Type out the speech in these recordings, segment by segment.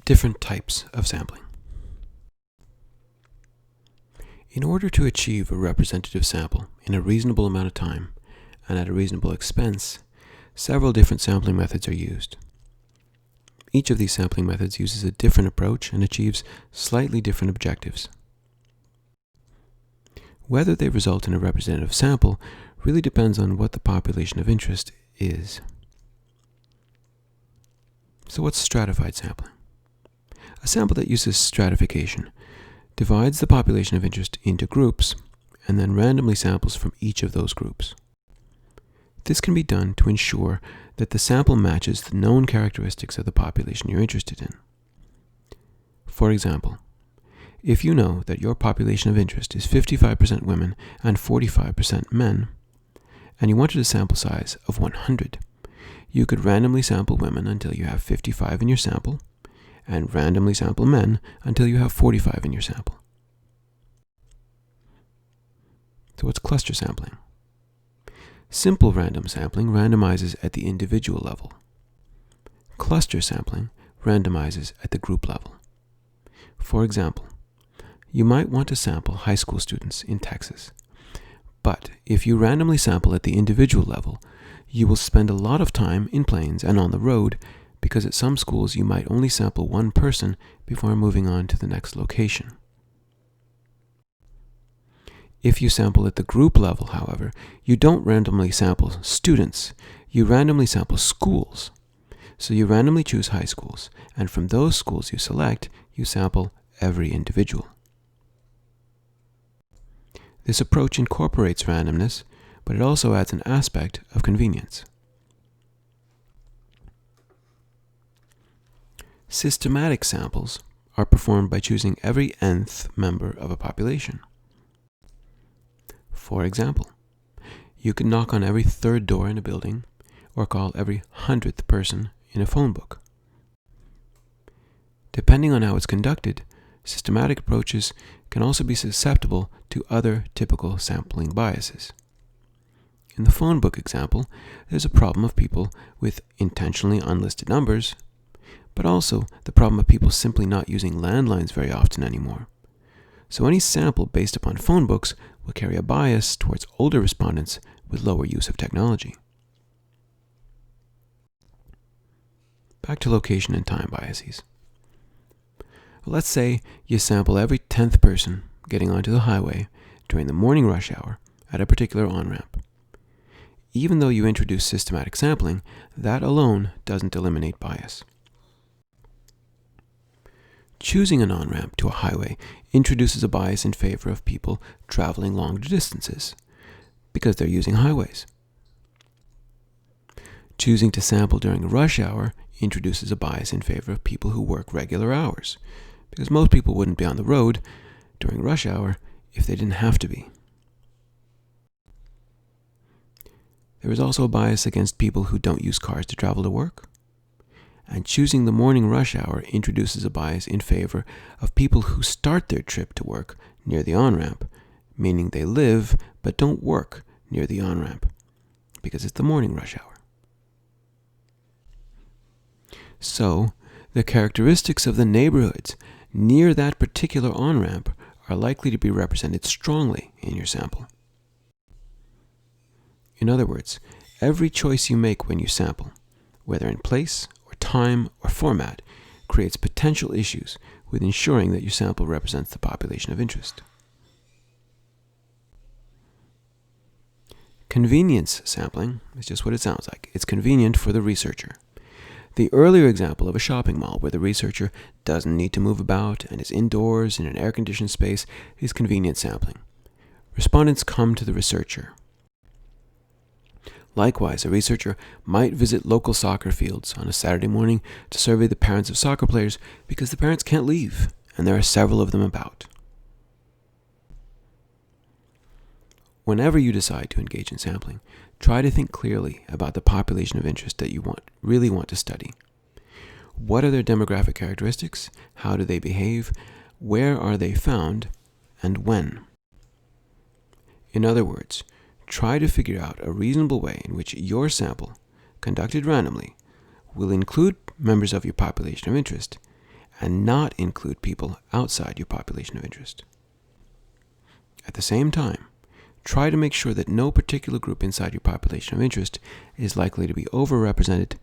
Different types of sampling. In order to achieve a representative sample in a reasonable amount of time and at a reasonable expense, several different sampling methods are used. Each of these sampling methods uses a different approach and achieves slightly different objectives. Whether they result in a representative sample really depends on what the population of interest is. So what's stratified sampling? A sample that uses stratification divides the population of interest into groups and then randomly samples from each of those groups. This can be done to ensure that the sample matches the known characteristics of the population you're interested in. For example, if you know that your population of interest is 55% women and 45% men, and you wanted a sample size of 100, you could randomly sample women until you have 55 in your sample, and randomly sample men until you have 45 in your sample. So what's cluster sampling? Simple random sampling randomizes at the individual level. Cluster sampling randomizes at the group level. For example, you might want to sample high school students in Texas. But if you randomly sample at the individual level, you will spend a lot of time in planes and on the road because at some schools you might only sample one person before moving on to the next location. If you sample at the group level, however, you don't randomly sample students, you randomly sample schools. So you randomly choose high schools, and from those schools you select, you sample every individual. This approach incorporates randomness, but it also adds an aspect of convenience. Systematic samples are performed by choosing every nth member of a population. For example, you can knock on every third door in a building or call every 100th person in a phone book. Depending on how it's conducted, systematic approaches can also be susceptible to other typical sampling biases. In the phone book example, there's a problem of people with intentionally unlisted numbers, but also the problem of people simply not using landlines very often anymore. So any sample based upon phone books will carry a bias towards older respondents with lower use of technology. Back to location and time biases. Let's say you sample every 10th person getting onto the highway during the morning rush hour at a particular on-ramp. Even though you introduce systematic sampling, that alone doesn't eliminate bias. Choosing an on-ramp to a highway introduces a bias in favor of people traveling longer distances because they're using highways. Choosing to sample during a rush hour introduces a bias in favor of people who work regular hours because most people wouldn't be on the road during rush hour if they didn't have to be. There is also a bias against people who don't use cars to travel to work. And choosing the morning rush hour introduces a bias in favor of people who start their trip to work near the on-ramp, meaning they live but don't work near the on-ramp, because it's the morning rush hour. So, the characteristics of the neighborhoods near that particular on-ramp are likely to be represented strongly in your sample. In other words, every choice you make when you sample, whether in place, time, or format, creates potential issues with ensuring that your sample represents the population of interest. Convenience sampling is just what it sounds like. It's convenient for the researcher. The earlier example of a shopping mall where the researcher doesn't need to move about and is indoors in an air-conditioned space is convenient sampling. Respondents come to the researcher. Likewise, a researcher might visit local soccer fields on a Saturday morning to survey the parents of soccer players because the parents can't leave, and there are several of them about. Whenever you decide to engage in sampling, try to think clearly about the population of interest that you really want to study. What are their demographic characteristics? How do they behave? Where are they found? And when? In other words, try to figure out a reasonable way in which your sample, conducted randomly, will include members of your population of interest and not include people outside your population of interest. At the same time, try to make sure that no particular group inside your population of interest is likely to be overrepresented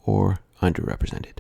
or underrepresented.